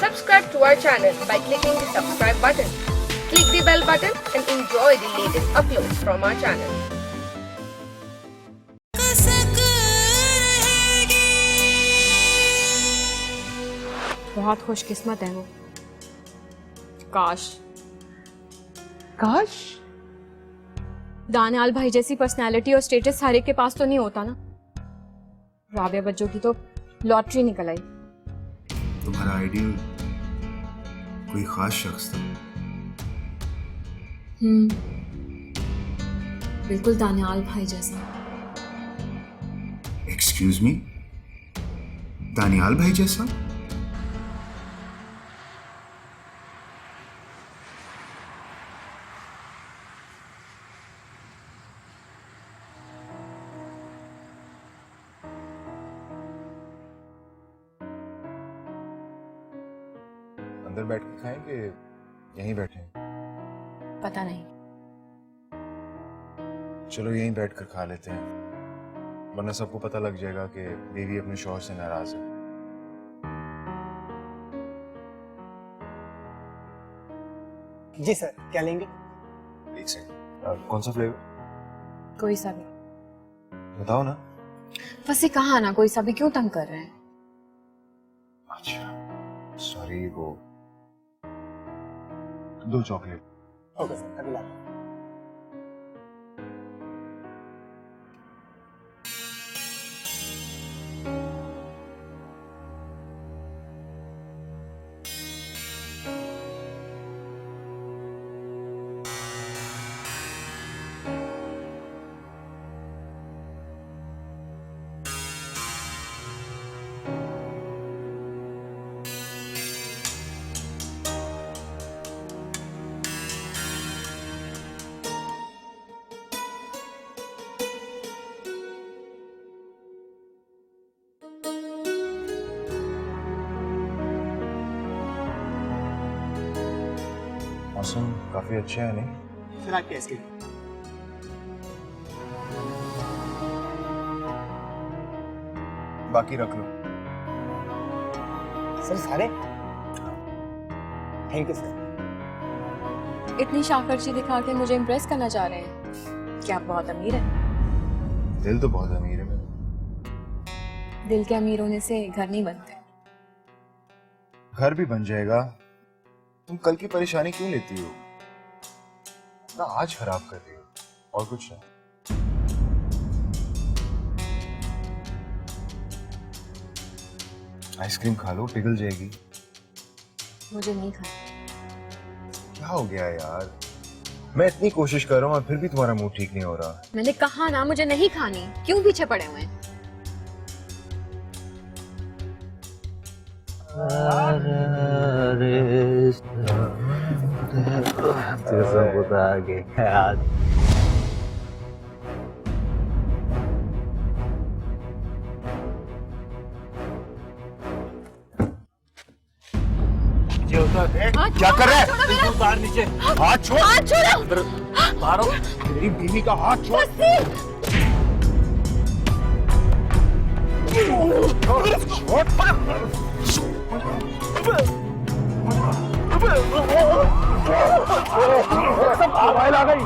Subscribe to our channel by clicking the subscribe button. Click the bell button and enjoy the latest uploads from our channel. बहुत खुशकिस्मत है वो। काश दानियाल भाई जैसी पर्सनालिटी और स्टेटस हर एक के पास तो नहीं होता ना। राबिया बच्चों की तो लॉटरी निकल आई। तुम्हारा आइडियल कोई खास शख्स था? बिल्कुल दानियाल भाई जैसा। एक्सक्यूज मी, दानियाल भाई जैसा? अंदर बैठ के खाएं कि यहीं बैठे? पता नहीं। चलो यहीं बैठकर खा लेते हैं, वरना सबको पता लग जाएगा कि बीवी अपने शौहर से नाराज है। जी सर, क्या लेंगे? एक सेकंड, कौन सा फ्लेवर? कोई सा भी बताओ ना। बस ये कहा ना, कोई सा भी क्यों तंग कर रहे हैं? अच्छा सॉरी, वो 2 चॉकलेट। ओके सर, अभी लाता हूं। मौसम काफी अच्छा है नहीं? सर आपकी आइसक्रीम। बाकी रख लो। सर सारे? Thank you sir. इतनी शाकर्जी दिखा के मुझे इम्प्रेस करना चाह रहे हैं? क्या आप बहुत अमीर हैं? दिल तो बहुत अमीर है मेरा। दिल के अमीर होने से घर नहीं बनते। घर भी बन जाएगा। तुम कल की परेशानी क्यों लेती हो? ना आज खराब कर रही हो, और कुछ नहीं। आइसक्रीम खा लो, पिघल जाएगी। मुझे नहीं खाना। क्या हो गया यार? मैं इतनी कोशिश कर रहा हूँ और फिर भी तुम्हारा मूड ठीक नहीं हो रहा। मैंने कहा ना मुझे नहीं खानी, क्यों पीछे पड़े हुए हैं? क्या कर रहे हैं? बाहर नीचे हाथ छोड़। हाथ छोड़ो। मारो। मेरी बीवी का हाथ छोड़। मोबाइल आ गई।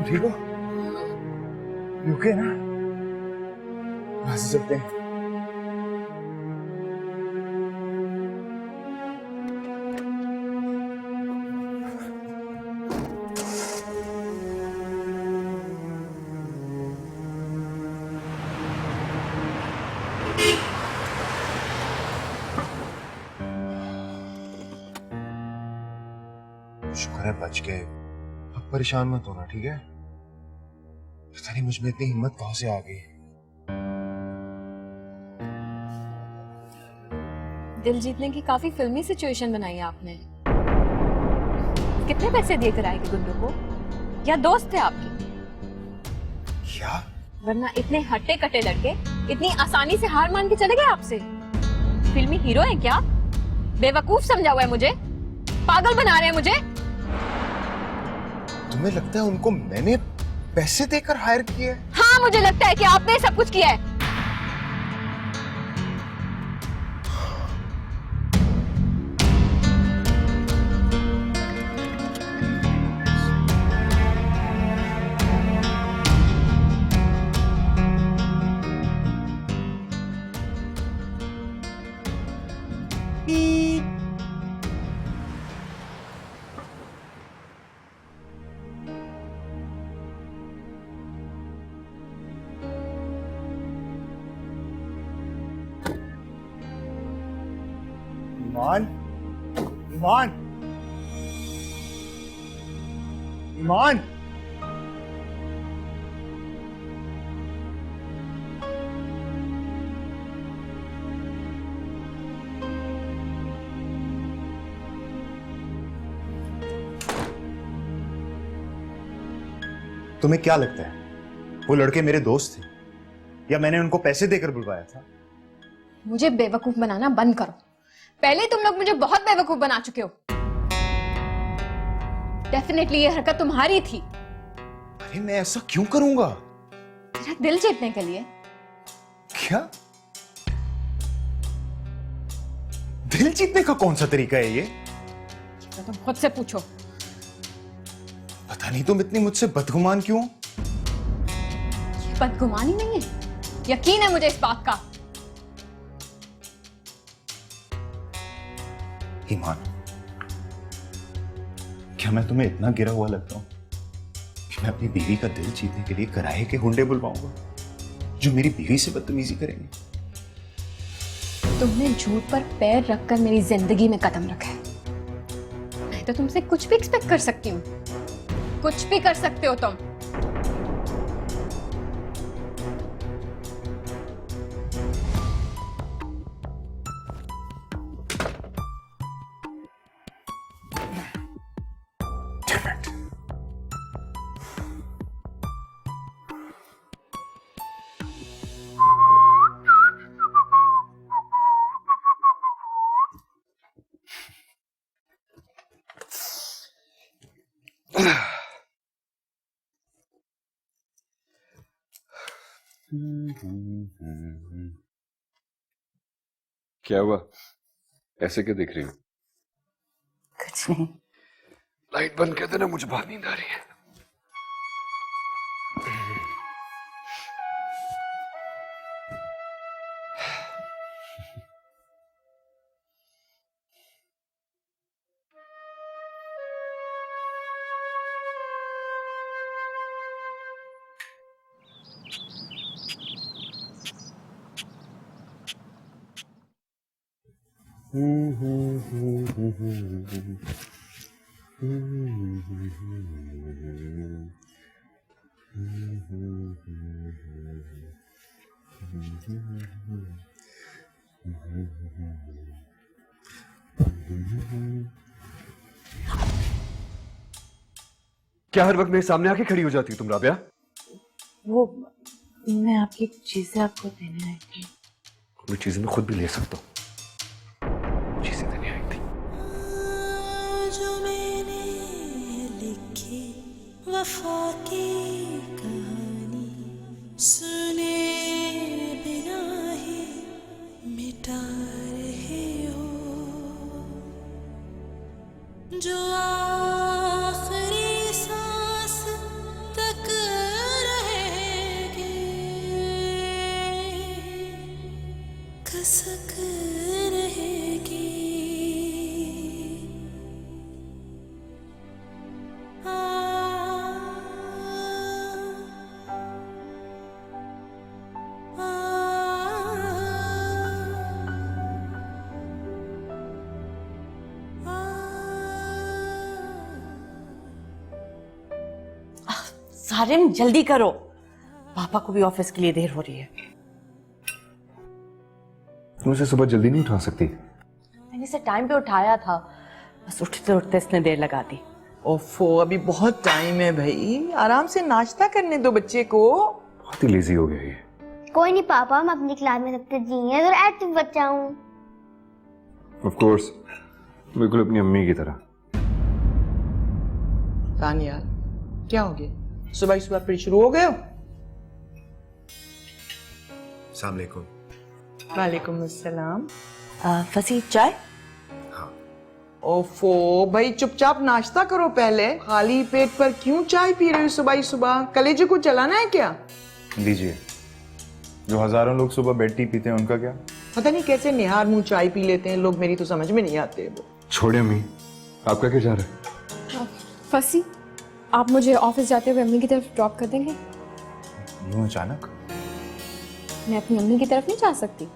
ठीक हो? रुके ना, वहां से चलते हैं। शुक्र है बच गए। अब परेशान मत होना, ठीक है? पता नहीं मुझ में इतनी हिम्मत कहां से आ गई। दिल जीतने की काफी फिल्मी सिचुएशन बनाई है आपने। कितने पैसे देकर आएगी गुड्डू को, या दोस्त थे आपके? क्या? वरना इतने हट्टे कट्टे लड़के इतनी आसानी से हार मान के चले गए आपसे? फिल्मी हीरो है क्या? बेवकूफ समझा हुआ है मुझे, पागल बना रहे हैं मुझे। तुम्हें लगता है उनको मैंने पैसे देकर हायर किया है? हाँ, मुझे लगता है कि आपने सब कुछ किया है। ईमान, ईमान, ईमान। तुम्हें क्या लगता है वो लड़के मेरे दोस्त थे या मैंने उनको पैसे देकर बुलवाया था? मुझे बेवकूफ बनाना बंद करो। पहले तुम लोग मुझे बहुत बेवकूफ बना चुके हो। डेफिनेटली ये हरकत तुम्हारी थी। अरे मैं ऐसा क्यों करूंगा? मेरा दिल जीतने के लिए। क्या? दिल जीतने का कौन सा तरीका है ये? तो खुद से पूछो। पता नहीं तुम इतनी मुझसे बदगुमान क्यों? ये बदगुमानी नहीं है, यकीन है मुझे इस बात का। ईमान, क्या मैं तुम्हें इतना गिरा हुआ लगता हूं कि मैं अपनी बीवी का दिल जीतने के लिए किराए के गुंडे बुलवाऊंगा जो मेरी बीवी से बदतमीजी करेंगे? तुमने झूठ पर पैर रखकर मेरी जिंदगी में कदम रखा है। मैं तो तुमसे कुछ भी एक्सपेक्ट कर सकती हूँ। कुछ भी कर सकते हो तुम। क्या हुआ? ऐसे क्या देख रही हो? कुछ नहीं। लाइट बंद कर देना, मुझे बहुत नींद आ रही है। क्या हर वक्त मेरे सामने आके खड़ी हो जाती हो तुम राबिया? वो मैं आपकी चीजें आपको देने आई थी। मैं चीजें मैं खुद भी ले सकता हूँ। चीजें देने आई थी। जो मैंने लिखी वफा की कहानी सुने बिना ही मिटा रहे हो, जो आखिरी सांस तक रहेगी खसक रहेगी। सारिम जल्दी करो, पापा को भी ऑफिस के लिए देर हो रही है। तुम इसे सुबह जल्दी नहीं उठा सकती? मैंने इसे टाइम पे उठाया था, बस उठते उठते इसने देर लगा दी। ओफो, अभी बहुत टाइम है भाई, आराम से नाश्ता करने दो बच्चे को। बहुत ही लेजी हो गया ये। कोई नहीं पापा, मैं अपनी क्लास में सबसे जीनियस और एक्टिव बच्चा हूँ। ऑफ कोर्स, बिल्कुल अपनी अम्मी की तरह। तानिया, क्या हो गया? सुबह सुबह फिर शुरू हो गए हो? अस्सलाम वालेकुम। वालेकुम अस्सलाम। फसी चाय? हाँ। ओफो भाई, चुपचाप नाश्ता करो पहले। खाली पेट पर क्यों चाय पी रहे हो सुबह सुबह? कलेजे को चलाना है क्या? लीजिए। जो हजारों लोग सुबह बेड टी पीते हैं उनका क्या? पता नहीं कैसे निहार मुंह चाय पी लेते हैं लोग, मेरी तो समझ में नहीं आते वो। छोड़े अम्मी, आपका क्या जा रहा है? फसी, आप मुझे ऑफिस जाते हुए अम्मी की तरफ ड्रॉप कर देंगे? यूं अचानक? मैं अपनी अम्मी की तरफ नहीं जा सकती?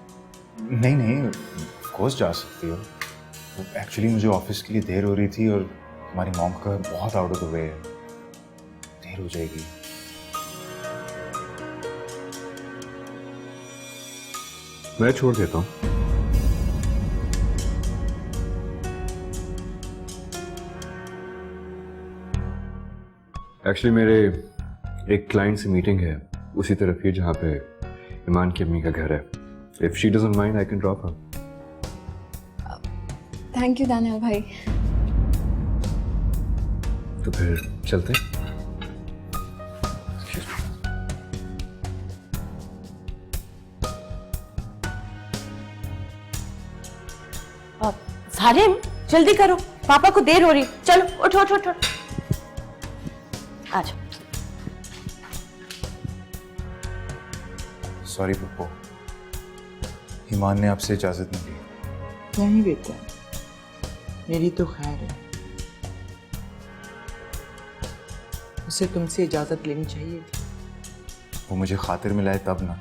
नहीं नहीं, ऑफ कोर्स जा सकती हो। एक्चुअली मुझे ऑफिस के लिए देर हो रही थी और हमारी मॉम का बहुत आउट ऑफ द वे है, देर हो जाएगी। मैं छोड़ देता हूँ। एक्चुअली मेरे एक क्लाइंट से मीटिंग है उसी तरफ ही जहाँ पे ईमान की अम्मी का घर है। If she doesn't mind I can drop her. Thank you Daniyal भाई। तो फिर चलते हैं। सारिम जल्दी करो, पापा को देर हो रही। चलो उठो उठो उठो, आज। सॉरी पप्पू, ईमान ने आपसे इजाजत नहीं दी। नहीं बेटा, मेरी तो खैर है। उसे तुमसे इजाजत लेनी चाहिए थी। वो मुझे खातिर मिलाए तब ना।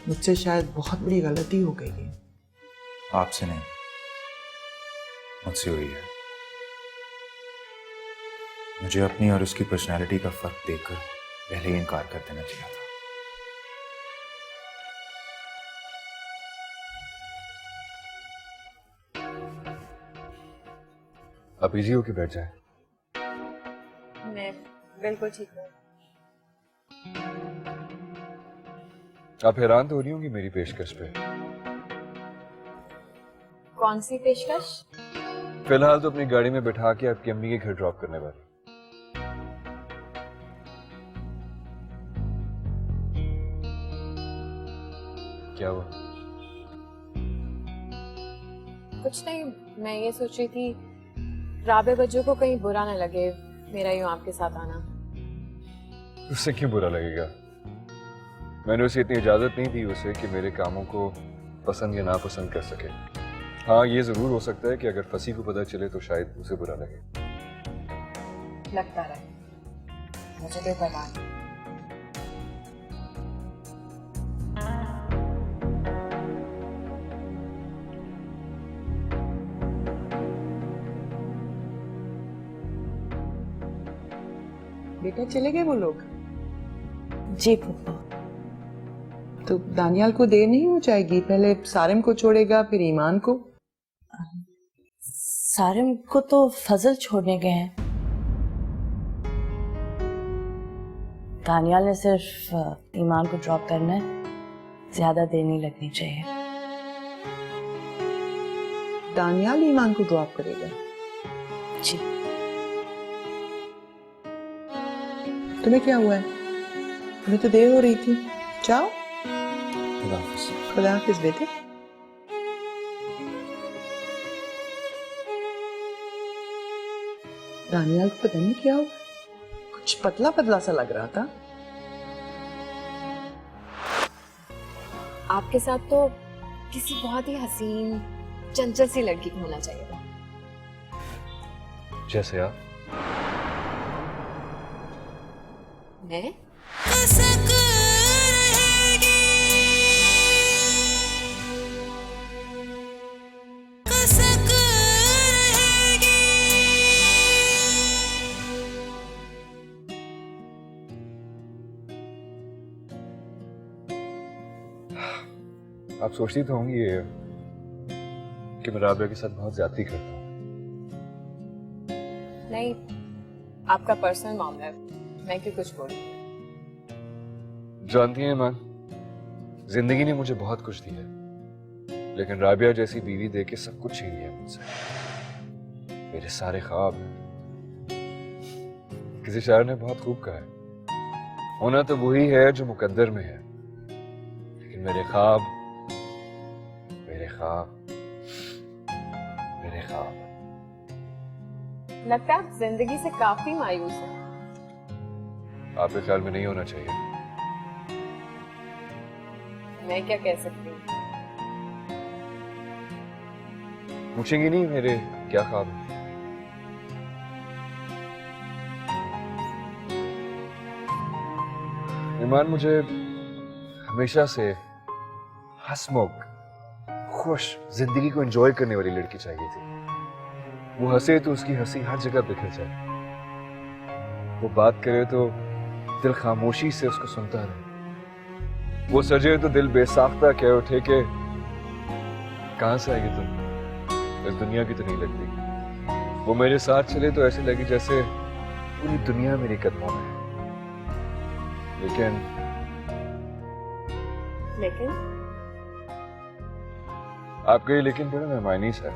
मुझसे शायद बहुत बड़ी गलती हो गई है। आपसे नहीं, मुझसे हुई है। मुझे अपनी और उसकी पर्सनालिटी का फर्क देखकर पहले ही इनकार कर देना चाहिए था। आप इजी होके बैठ जाए। मैं बिल्कुल ठीक हूँ। आप हैरान तो हो रही होंगी मेरी पेशकश पे। कौन सी पेशकश? फिलहाल तो अपनी गाड़ी में बैठा के आपकी अम्मी के घर ड्रॉप करने वाली। क्या हुआ? कुछ नहीं, मैं ये सोच रही थी राबे बच्चों को कहीं बुरा ना लगे मेरा यूं आपके साथ आना। उससे क्यों बुरा लगेगा? मैंने उसे इतनी इजाजत नहीं दी उसे कि मेरे कामों को पसंद या नापसंद कर सके। हाँ, ये जरूर हो सकता है कि अगर फसी को पता चले तो शायद उसे बुरा लगे। लगता रहे, मुझे तो परवाह नहीं। बेटा चले गए वो लोग? जी पप्पा। तो दानियाल को देर नहीं हो जाएगी? पहले सारिम को छोड़ेगा फिर ईमान को। सारिम को तो फजल छोड़ने गए हैं। दानियाल ने सिर्फ ईमान को ड्रॉप करना है, ज्यादा देर नहीं लगनी चाहिए। दानियाल ईमान को ड्रॉप करेगा? जी। तुम्हें क्या हुआ है? तुम्हें तो देर हो रही थी। जाओ। खुदा हाफिज। खुदा हाफिज बेटे। दानियाल को पता नहीं क्या हुआ, कुछ पतला पतला सा लग रहा था। आपके साथ तो किसी बहुत ही हसीन चंचल सी लड़की को होना चाहिए था। जैसे आप? मैं? कसक रहेगी, कसक रहेगी। आप सोचती तो होंगी ये कि मैं राबिया के साथ बहुत ज्यादती करता हूँ। नहीं, आपका पर्सनल मामला है, मैं क्यों कुछ बोलूं। जानती हैं ईमान, जिंदगी ने मुझे बहुत कुछ दिया है, लेकिन राबिया जैसी बीवी देके सब कुछ छीन लिया मुझसे। मेरे सारे ख्वाब, किसी शायर ने बहुत खूब कहा है, होना तो वही है जो मुकद्दर में है, लेकिन मेरे ख्वाब मेरे ख्वाब मेरे ख्वाब। लगता है आप जिंदगी से काफी मायूस हैं। आपके ख्याल में नहीं होना चाहिए। मैं क्या कह सकती हूँ? पूछेंगी नहीं मेरे क्या ख्वाब है? ईमान, मुझे हमेशा से हंसमुख, खुश, जिंदगी को एंजॉय करने वाली लड़की चाहिए थी। वो हंसे तो उसकी हंसी हर जगह बिखर जाए, वो बात करे तो दिल खामोशी से उसको सुनता रहे, वो सजे तो दिल बेसाख्ता कह उठे कि कहां से आई तुम, इस दुनिया की तो नहीं लगती। वो मेरे साथ चले तो ऐसे लगे जैसे पूरी दुनिया मेरी कदमों में है। लेकिन आपका ये लेकिन बड़ा मेहमानी सा है।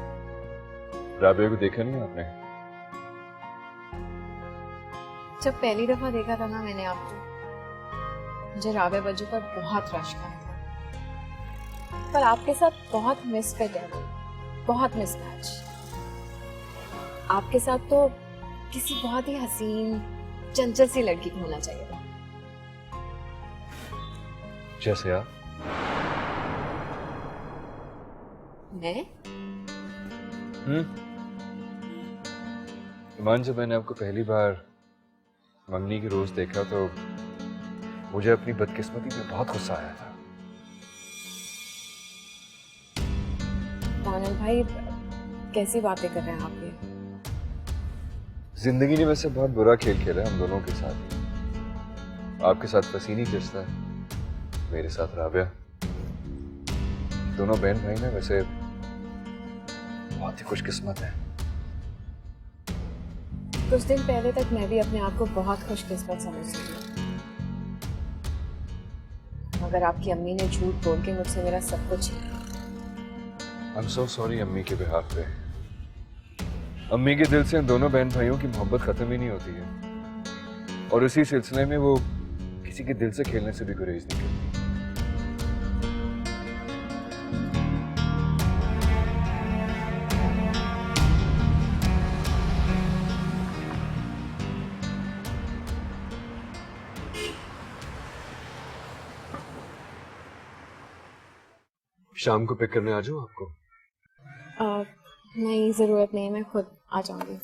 राबिया को देखा नहीं आपने? जब पहली दफा देखा था ना मैंने आपको, मुझे राबिया बज्जू पर बहुत रश आया था, पर आपके साथ बहुत मिसफिट है, बहुत मिसमैच। आपके साथ तो किसी बहुत ही हसीन चंचल सी लड़की को होना चाहिए था। जैसे आप? मैं? ईमान, जब मैंने आपको पहली बार मंगनी के रोज देखा तो मुझे अपनी बदकिस्मती पे बहुत गुस्सा आया था। दानियल भाई, कैसी बातें कर रहे हैं आप ये? जिंदगी ने वैसे बहुत बुरा खेल खेला है हम दोनों के साथ। आपके साथ फसीनी रिश्ता है, मेरे साथ राबिया। दोनों बहन भाई ना वैसे बहुत ही खुशकिस्मत है। कुछ दिन पहले तक मैं भी अपने आप को बहुत खुशकिस्मत समझती थी, मगर आपकी अम्मी ने झूठ बोल के मुझसे मेरा सब कुछ छीना। I'm so sorry अम्मी के बिहाफ पे। अम्मी के दिल से इन दोनों बहन भाइयों की मोहब्बत खत्म ही नहीं होती है, और इसी सिलसिले में वो किसी के दिल से खेलने से भी गुरेज नहीं करती। शाम को पिक करने आ जाऊं आपको? नहीं, जरूरत नहीं, मैं खुद आ जाऊंगी।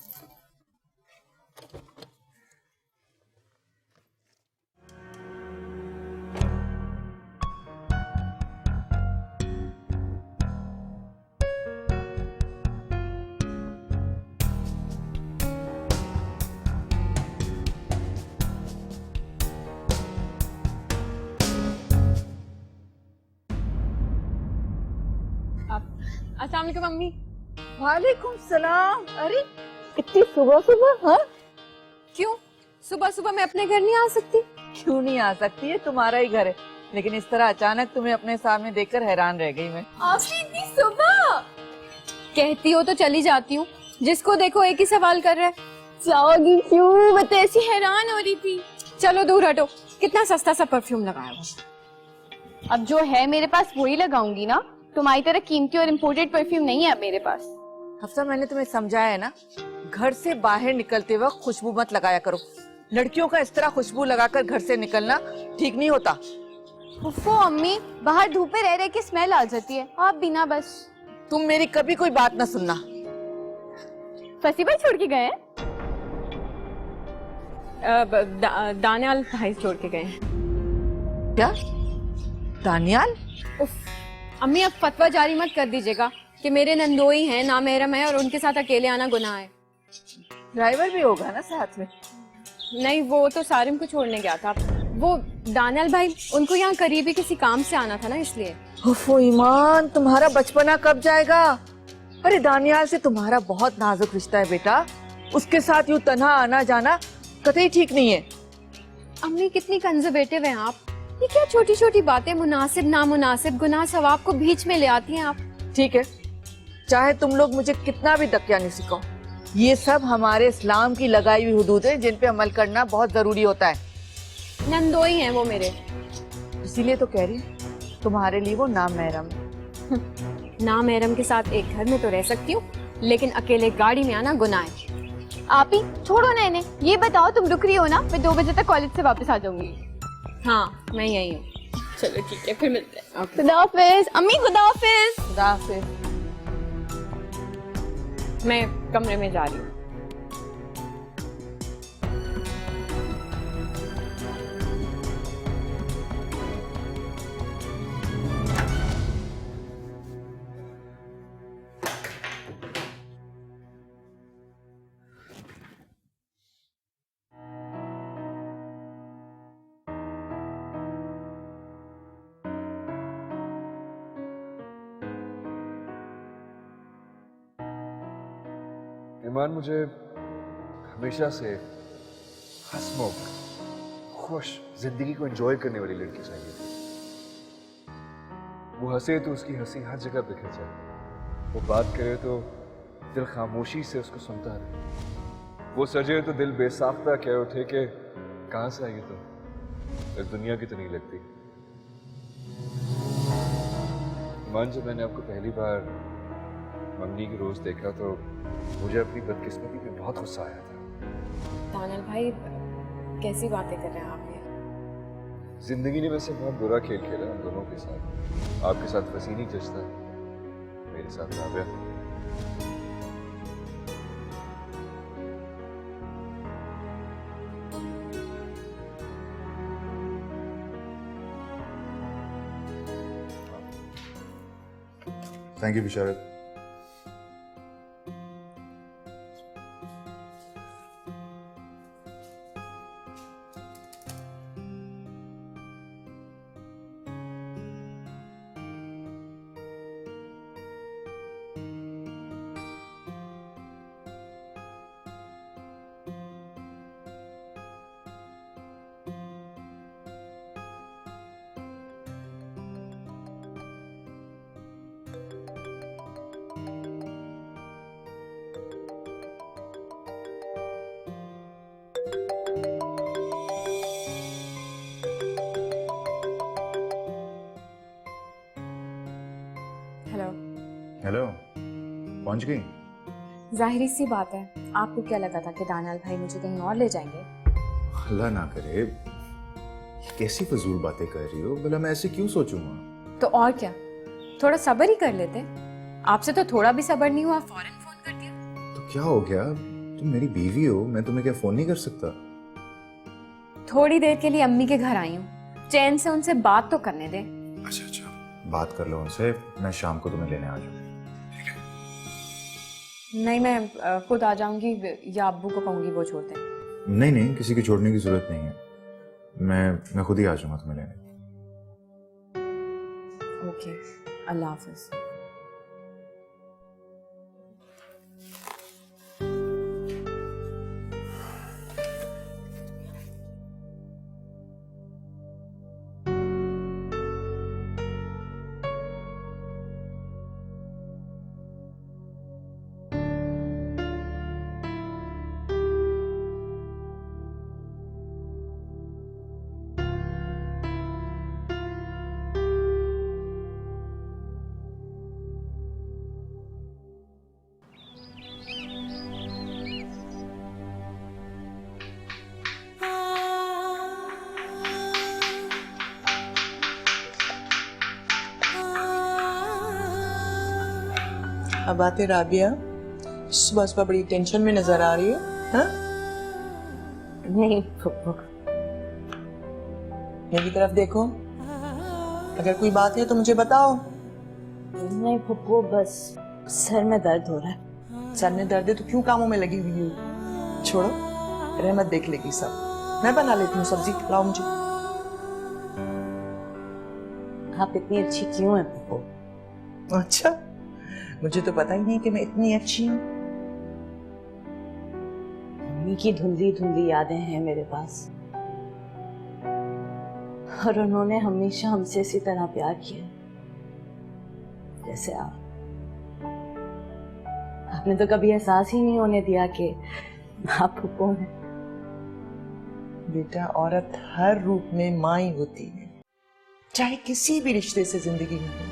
अस्सलाम वालेकुम मम्मी। वालेकुम सलाम। अरे इतनी सुबह सुबह? हाँ, क्यों सुबह सुबह मैं अपने घर नहीं आ सकती? क्यों नहीं आ सकती है, तुम्हारा ही घर है, लेकिन इस तरह अचानक तुम्हें अपने सामने देखकर हैरान रह गई मैं। आपकी इतनी सुबह? कहती हो तो चली जाती हूँ, जिसको देखो एक ही सवाल कर रहा है, जाओगी क्यों? मैं तो ऐसी हैरान हो रही थी। चलो दूर हटो, कितना सस्ता सा परफ्यूम लगाया हुआ। अब जो है मेरे पास वही लगाऊंगी ना, तुम्हारी तरह कीमती और इम्पोर्टेड परफ्यूम नहीं है अब मेरे पास। हफ्सा, मैंने तुम्हें समझाया है ना, घर से बाहर निकलते वक्त खुशबू मत लगाया करो। लड़कियों का इस तरह खुशबू लगाकर घर से निकलना ठीक नहीं होता। उफ़ो अम्मी, बाहर धूप में रह रहे की स्मेल आ जाती है, आप बिना बस। तुम मेरी कभी कोई बात ना सुनना। फसी भाई छोड़ के गए? दानियाल भाई छोड़ के गए। क्या? दानियाल? अम्मी, अब फतवा जारी मत कर दीजिएगा कि मेरे नंदोई हैं, नामहरम है और उनके साथ अकेले आना गुनाह है। ड्राइवर भी होगा ना साथ में? नहीं, वो तो सारिम को छोड़ने गया था। वो दानियाल भाई, उनको यहाँ करीबी किसी काम से आना था ना, इसलिए। ओफो ईमान, तुम्हारा बचपना कब जाएगा? अरे दानियाल से तुम्हारा बहुत नाजुक रिश्ता है बेटा, उसके साथ यूं तन्हा आना जाना कतई ठीक नहीं है। अम्मी, कितनी कंजर्वेटिव हैं आप। ये क्या छोटी छोटी बातें मुनासिब नामुनासिब गुनाह सवाब को बीच में ले आती हैं आप। ठीक है, चाहे तुम लोग मुझे कितना भी दकियानी सिखाओ, ये सब हमारे इस्लाम की लगाई हुई हुदूद है जिन पे अमल करना बहुत जरूरी होता है। नंदोई हैं वो मेरे। इसीलिए तो कह रही हूँ तुम्हारे लिए वो नामहरम है। ना महरम के साथ एक घर में तो रह सकती हूँ, लेकिन अकेले गाड़ी में आना गुनाह है। आप ही छोड़ो ना इन्हें, ये बताओ तुम रुक रही हो ना? मैं 2 बजे तक कॉलेज से वापस आ जाऊंगी। हाँ मैं यही हूँ। चलो ठीक है, फिर मिलते हैं। खुदा हाफिज अम्मी, खुदा हाफिज। खुदा हाफिज। मैं कमरे में जा रही हूँ। ईमान मुझे हमेशा से हंसमुख, खुश, जिंदगी को एंजॉय करने वाली लड़की चाहिए थी। वो हंसे तो उसकी हंसी हर जगह बिखर जाए, वो बात करे तो दिल खामोशी से उसको सुनता रहे, वो सजे तो दिल बेसाख्ता कह उठे कि कहाँ से आई तो इस दुनिया की तो नहीं लगती। ईमान, जब मैंने आपको पहली बार मंगनी की रोज देखा तो मुझे अपनी बदकिस्मती पे बहुत गुस्सा आया था। दानियल भाई कैसी बातें कर रहे हैं आप ये? जिंदगी ने वैसे बहुत बुरा खेल खेला हम दोनों के साथ। आपके साथ फसी नहीं जचता, मेरे साथ Rabia. Thank you Bisharat. Hello. Hello, पहुंच गई? जाहिर सी बात है, आपको क्या लगा था कि दानियल भाई मुझे कहीं और ले जाएंगे? अल्लाह ना करे, कैसी फजूल बातें कर रही हो? भला मैं ऐसे क्यों सोचूंगा? तो और क्या, थोड़ा सब्र ही कर लेते। आपसे तो थोड़ा भी सब्र नहीं हुआ, फौरन फोन कर दिया। तो क्या हो गया? तुम मेरी बीवी हो, मैं तुम्हें क्या फोन नहीं कर सकता? थोड़ी देर के लिए अम्मी के घर आई हूँ, चैन से उनसे बात तो करने दे। अच्छा अच्छा, बात कर लो उनसे, मैं शाम को तुम्हें लेने आ जाऊंगा। नहीं, मैं खुद आ जाऊंगी या अब्बू को कहूंगी वो छोड़ दें। नहीं नहीं, किसी की छोड़ने की जरूरत नहीं है, मैं खुद ही आ जाऊंगा तुम्हें लेने। ओके, अल्लाह हाफिज। अब आते राबिया, सुबह सुबह बड़ी टेंशन में नजर आ रही हो। हाँ? नहीं फुप्पू, मेरी तरफ देखो, अगर कोई बात है तो मुझे बताओ। नहीं फुप्पू, बस सर में दर्द हो रहा है। सर में दर्द है तो क्यों कामों में लगी हुई हो? छोड़ो, रहमत देख लेगी सब। मैं बना लेती हूँ सब्जी, लाओ मुझे। आप इतनी अच्छी क्यों हैं फुप्पू? अच्छा, मुझे तो पता ही नहीं कि मैं इतनी अच्छी हूँ। मम्मी की धुंधली धुंधली यादें हैं मेरे पास, और उन्होंने हमेशा हमसे इसी तरह प्यार किया जैसे आप आपने तो कभी एहसास ही नहीं होने दिया कि आप फुप्पो हैं। बेटा, औरत हर रूप में माँ ही होती है, चाहे किसी भी रिश्ते से जिंदगी में हो।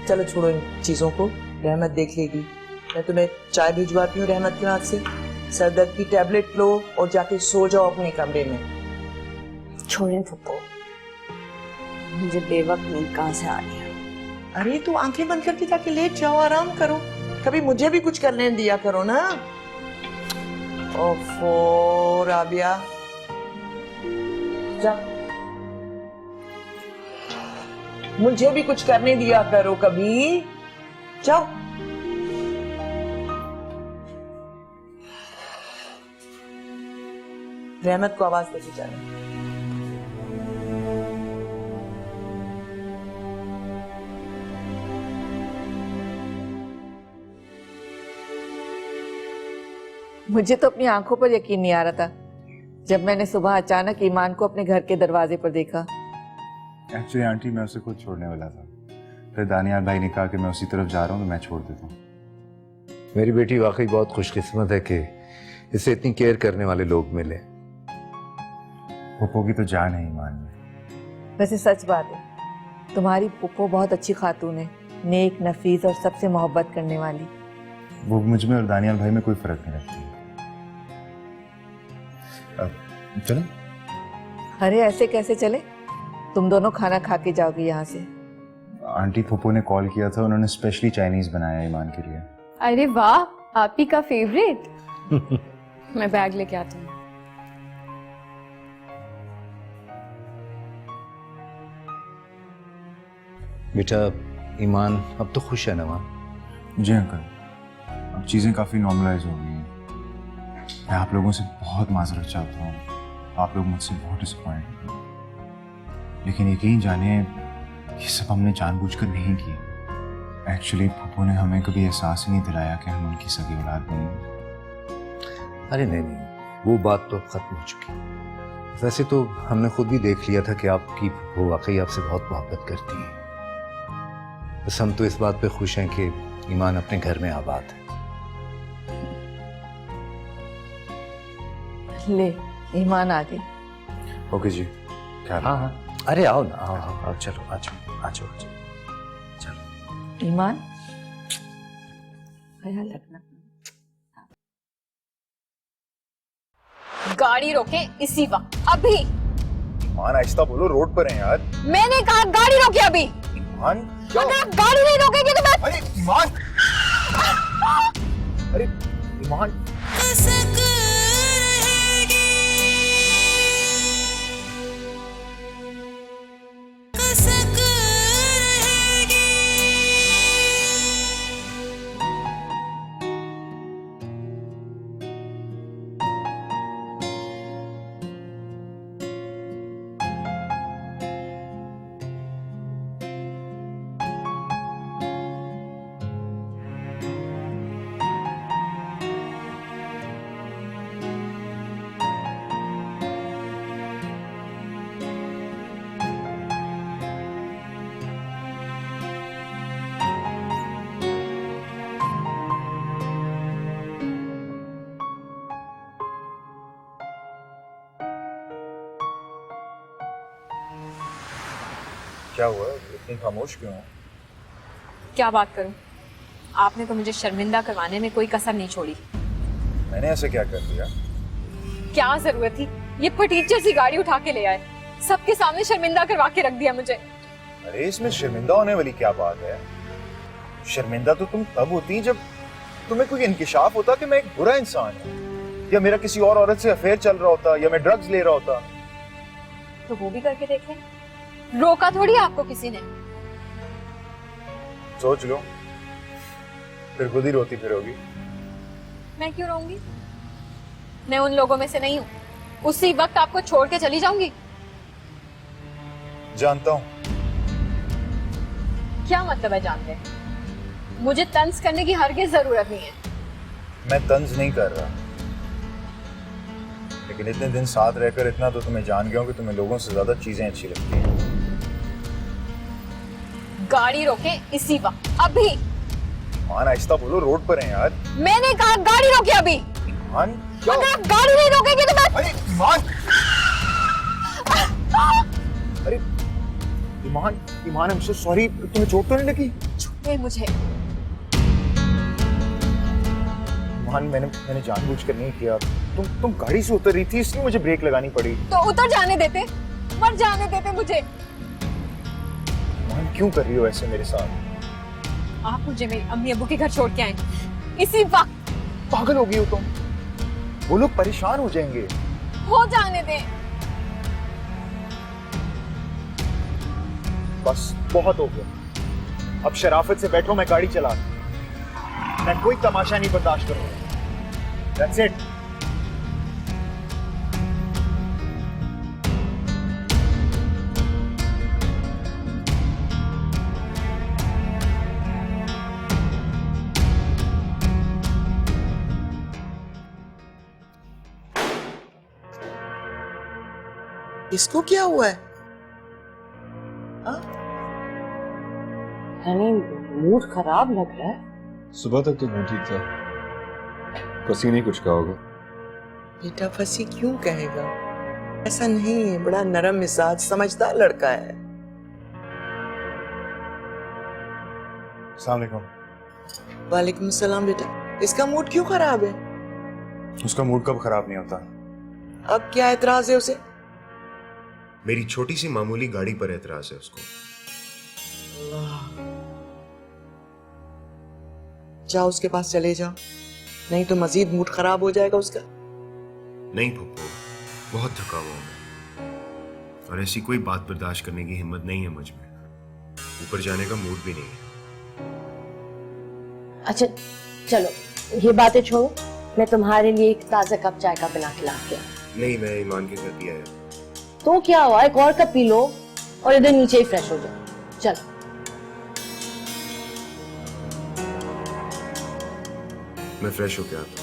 चलो छोड़ो इन चीजों को, रहमत देख लेगी। मैं तुम्हें चाय भिजवाती हूँ रहमत के हाथ से। सरदर्द की टैबलेट लो और जाके सो जाओ अपने कमरे में। छोड़ें फुप्पो, मुझे बेवक्त नींद कहाँ से आ रही है। अरे तू आंखें बंद करके जाके लेट जाओ, आराम करो। कभी मुझे भी कुछ करने दिया करो ना। ओफो राबिया, जा, मुझे भी कुछ करने दिया करो कभी। जाओ। रहमत को आवाज देके जाना। मुझे तो अपनी आंखों पर यकीन नहीं आ रहा था जब मैंने सुबह अचानक ईमान को अपने घर के दरवाजे पर देखा। एक्चुअली आंटी मैं उसे खुद छोड़ने वाला था, फिर दानियाल भाई ने कहा कि मैं उसी तरफ जा रहा हूँ तो मैं छोड़ देता हूँ। मेरी बेटी वाकई बहुत खुशकिस्मत है कि इसे इतनी केयर करने वाले लोग मिले। पुप्पो की तो जान है ईमान में। वैसे सच बात है, तुम्हारी पुप्पो बहुत अच्छी खातून है, नेक, नफीस और सबसे मोहब्बत करने वाली। वो मुझ में और दानियाल भाई में कोई फर्क नहीं रखती। चलो। अरे ऐसे कैसे चले, तुम दोनों खाना खा के जाओगे यहाँ से। आंटी पुप्पो ने कॉल किया था, उन्होंने स्पेशली चाइनीज बनाया ईमान के लिए। अरे वाह, आप ही का फेवरेट। मैं बैग लेके आती हूँ। बेटा ईमान अब तो खुश है ना माँ? जी अंकल, अब चीजें काफी नॉर्मलाइज हो गई हैं। मैं आप लोगों से बहुत माजरत चाहता हूँ, आप लोग मुझसे बहुत डिसअपॉइंट हुए, लेकिन यकीन जानिए ये सब हमने जानबूझकर नहीं किया। एक्चुअली पुप्पो ने हमें कभी एहसास ही नहीं दिलाया कि हम उनकी सगी औलाद नहीं हैं। अरे नहीं, वो बात तो अब खत्म हो चुकी है। वैसे तो हमने खुद भी देख लिया था कि आपकी वो वाकई आपसे बहुत मोहब्बत करती है। बस हम तो इस बात पे खुश हैं कि ईमान अपने घर में आबाद है। ले, ईमान आ गई। ओके जी, ख्याल। हाँ हाँ, अरे आओ ना, आओ आओ आओ, चलो आ जाओ आ जाओ आ जाओ, चलो। ईमान, ख्याल रखना। गाड़ी रोके इसी वक्त, अभी। ईमान आहिस्ता बोलो, रोड पर हैं यार। मैंने कहा गाड़ी रोके अभी। ईमान, अगर आप गाड़ी नहीं रोकेंगे तो मैं। अरे ईमान, अरे ईमान, कसक रहेगी, कसक रहेगी। क्या हुआ, इतनी खामोश क्यों हो? क्या बात करूं, आपने तो मुझे शर्मिंदा करवाने में कोई कसर नहीं छोड़ी। मैंने ऐसे क्या कर दिया? क्या जरूरत थी, ये फटीचर सी गाड़ी उठा के ले आए, सबके सामने शर्मिंदा करवा के रख दिया मुझे। अरे इसमें शर्मिंदा होने वाली क्या बात है? शर्मिंदा तो तुम तब होती जब तुम्हें कोई इंकिशाफ होता कि मैं एक बुरा इंसान हूँ, या मेरा किसी और औरत से अफेयर चल रहा होता, या मैं ड्रग्स ले रहा होता। तो वो भी करके देख लें, रोका थोड़ी आपको किसी ने। सोच लो, फिर खुद ही रोती फिरोगी। मैं क्यों रहूंगी, मैं उन लोगों में से नहीं हूँ, उसी वक्त आपको छोड़ के चली जाऊंगी। जानता हूँ। क्या मतलब है जानते हैं? मुझे तंज करने की हरगिज़ जरूरत नहीं है। मैं तंज नहीं कर रहा, लेकिन इतने दिन साथ रहकर इतना तो तुम्हें जान गया हूं कि तुम्हें लोगों से ज्यादा चीजें अच्छी लगती हैं। गाड़ी रोके इसी वक्त, अभी। ईमान आहिस्ता बोलो, रोड पर हैं यार। मैंने कहा गाड़ी रोके अभी। ईमान क्या? अगर आप गाड़ी नहीं रोकेंगे तो मैं... अरे ईमान, अरे ईमान, ईमान आई एम सो सॉरी, तुम्हें चोट तो नहीं लगी? छुपे मुझे। ईमान मैंने जानबूझकर नहीं किया, तुम गाड़ी से उतर रही थी इसलिए मुझे ब्रेक लगानी पड़ी। तो उतर जाने देते, मर जाने देते मुझे। ईमान क्यों कर रही हो ऐसे मेरे साथ? आप मुझे मेरी अम्मी अब्बू के घर छोड़ के आए इसी वक्त। पागल हो गई हो तुम, वो लोग परेशान हो जाएंगे। हो जाने दे। बस बहुत हो गया, अब शराफत से बैठो, मैं गाड़ी चला, मैं कोई तमाशा नहीं बर्दाश्त करूंगा। That's it. इसको क्या हुआ है? मूड खराब लग रहा है। सुबह तक तो मैं ठीक था, फसी नहीं कुछ कहा होगा। बेटा फसी क्यों कहेगा? ऐसा नहीं है, बड़ा नरम मिजाज समझदार लड़का है। अस्सलाम वालेकुम। वालेकुम सलाम। बेटा इसका मूड क्यों खराब है? उसका मूड कब खराब नहीं होता? अब क्या एतराज है उसे? मेरी छोटी सी मामूली गाड़ी पर एतराज है उसको। जाओ उसके पास चले जाओ, नहीं तो मजीद मूड खराब हो जाएगा उसका। नहीं पप्पू, बहुत थका हुआ हूं और ऐसी कोई बात बर्दाश्त करने की हिम्मत नहीं है मुझ में। ऊपर जाने का मूड भी नहीं है। अच्छा चलो ये बातें छोड़ो, मैं तुम्हारे लिए एक ताजा कप चाय का बना के ला के। नहीं, मैं ईमान के घर दिया है। तो क्या हुआ, एक और कप पी लो और इधर नीचे ही फ्रेश हो जाओ। चलो मैं फ्रेश होके आता हूं।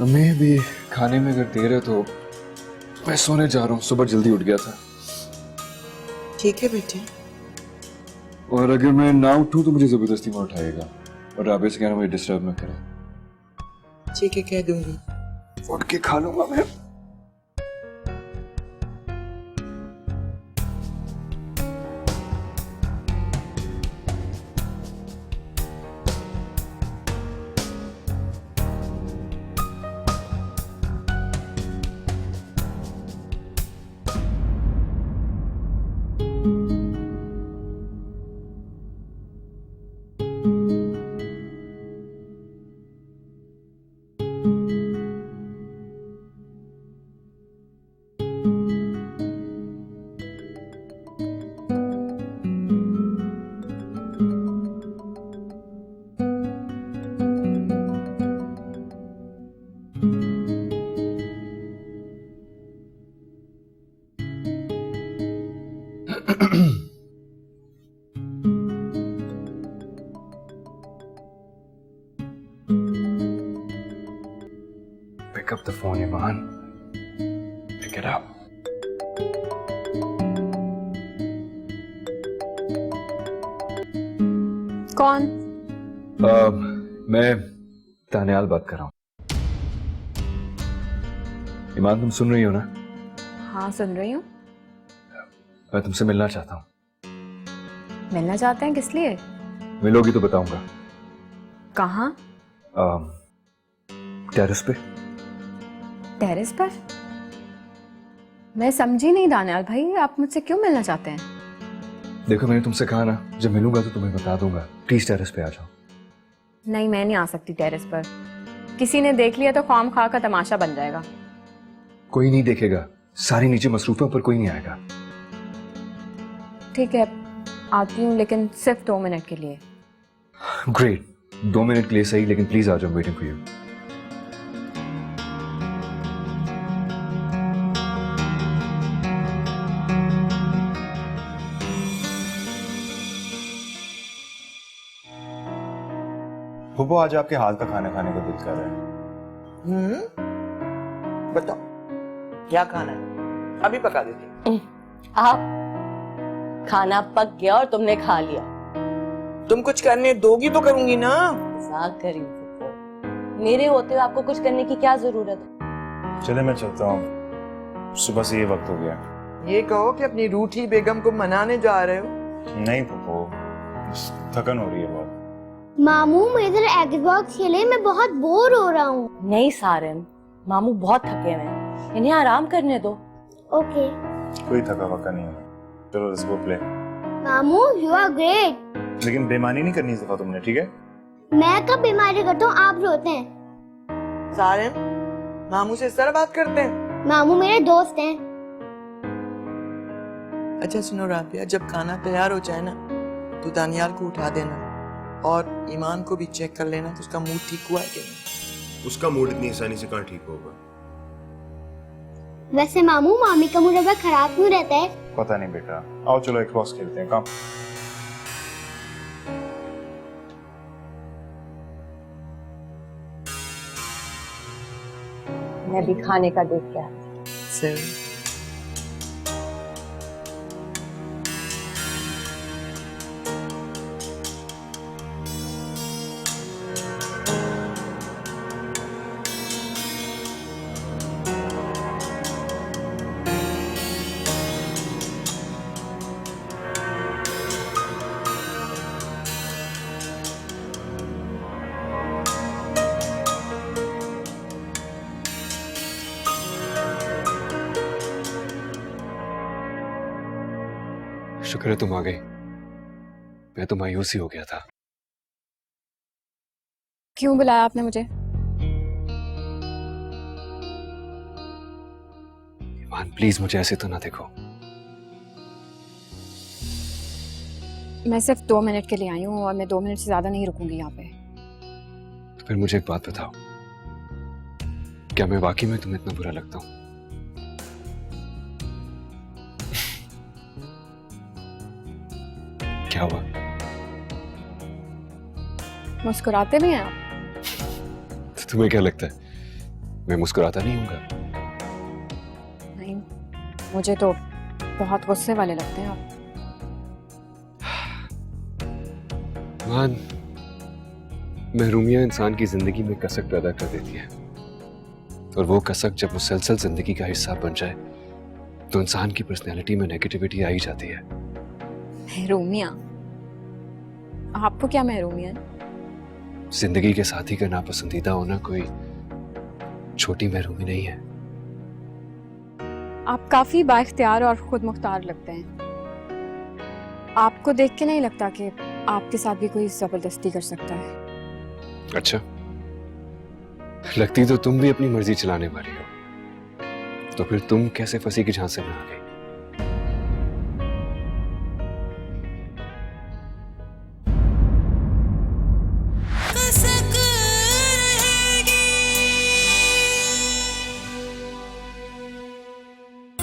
अम्मी भी खाने में अगर देर है तो मैं सोने जा रहा हूँ, सुबह जल्दी उठ गया था। ठीक है बेटे। और अगर मैं ना उठूं तो मुझे जबरदस्ती में उठाएगा और राबे से कहना मुझे डिस्टर्ब ना करे। ठीक है कह दूंगी। उठ के खा लूंगा मैं। Pick up the phone, Iman. Pick it up. कौन? मैं तानियाल बात कर रहा हूँ। ईमान तुम सुन रही हो ना? हाँ सुन रही हूँ। मैं तुमसे मिलना चाहता हूँ। मिलना चाहते हैं? किस लिए? मिलोगी तो बताऊंगा। कहाँ? टेरेस पे। टेरेस पर? मैं समझी नहीं दानियाल भाई, आप मुझसे क्यों मिलना चाहते हैं? देखो मैंने तुमसे कहा ना, जब मिलूंगा तो तुम्हें बता दूंगा। प्लीज टेरेस पे आ जाओ। नहीं मैं नहीं आ सकती टेरेस पर, किसी ने देख लिया तो ख्वाम खा का तमाशा बन जाएगा। कोई नहीं देखेगा, सारी नीचे मसरूफ है, ऊपर कोई नहीं आएगा। ठीक है आती हूँ, लेकिन सिर्फ 2 मिनट के लिए। ग्रेट, 2 मिनट के लिए सही, लेकिन प्लीज आ जाओ, वेटिंग फॉर यू। फूफो आज आपके हाथ का खाना खाने का दिल कर रहा है। बताओ क्या खाना है, अभी पका देती। आप खाना पक गया और तुमने खा लिया। तुम कुछ करने दोगी तो करूंगी ना। मजाक कर रही हूँ फुप्पो, मेरे होते हुए आपको कुछ करने की क्या जरूरत है। चले मैं चलता हूँ, सुबह से ये वक्त हो गया। ये कहो कि अपनी रूठी बेगम को मनाने जा रहे हो। नहीं पुप्पो, थकन हो रही है बहुत। मामू मेरे एक्सबॉक्स खेले, मैं बहुत बोर हो रहा हूँ। नहीं सारिन, मामू बहुत थके हुए हैं, इन्हें आराम करने दो। ओके कोई थका वका नहीं है, चलो लेट्स गो प्ले। मामू यू आर ग्रेट। लेकिन बेईमानी नहीं करनी इस दफा तुमने, ठीक है? मैं कब बीमारी करता हूँ, आप रोते हैं। सारे मामू से इस तरह बात करते हैं? मामू मेरे दोस्त हैं। अच्छा सुनो राबिया, जब खाना तैयार हो जाए ना तो दानियाल को उठा देना और ईमान को भी चेक कर लेना कि उसका मूड ठीक हुआ है कि नहीं। उसका मूड इतनी आसानी से कहाँ ठीक होगा? वैसे मामू मामी का मूड अगर खराब क्यों रहता है? पता नहीं बेटा, आओ चलो एक्सबॉक्स खेलते हैं। काम मैं भी खाने का देख के आती। सही। शुक्र है तुम आ गई, मैं तो मायूस ही हो गया था। क्यों बुलाया आपने मुझे? ईमान प्लीज मुझे ऐसे तो ना देखो। मैं सिर्फ 2 मिनट के लिए आई हूँ और मैं 2 मिनट से ज्यादा नहीं रुकूंगी यहाँ पे। तो फिर मुझे एक बात बताओ, क्या मैं वाकई में तुम्हें इतना बुरा लगता हूँ? क्या हुआ? मुस्कुराते भी हैं आप? तो तुम्हें क्या लगता है मैं मुस्कुराता नहीं हूँगा? नहीं, मुझे तो बहुत गुस्से वाले लगते हैं आप। मान, महरूमिया इंसान की जिंदगी में कसक पैदा कर देती है, और वो कसक जब मुसलसल जिंदगी का हिस्सा बन जाए तो इंसान की पर्सनैलिटी में नेगेटिविटी आ ही जाती है। महरूमिया? आपको क्या महरूमिया? जिंदगी के साथी का नापसंदीदा होना कोई छोटी महरूमी नहीं है। आप काफी बाइख्तियार और खुद मुख्तार लगते हैं। आपको देख के नहीं लगता कि आपके साथ भी कोई जबरदस्ती कर सकता है। अच्छा, लगती तो तुम भी अपनी मर्जी चलाने वाली हो, तो फिर तुम कैसे फंसी की झांसे में आ गई?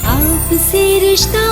आपसे रिश्ता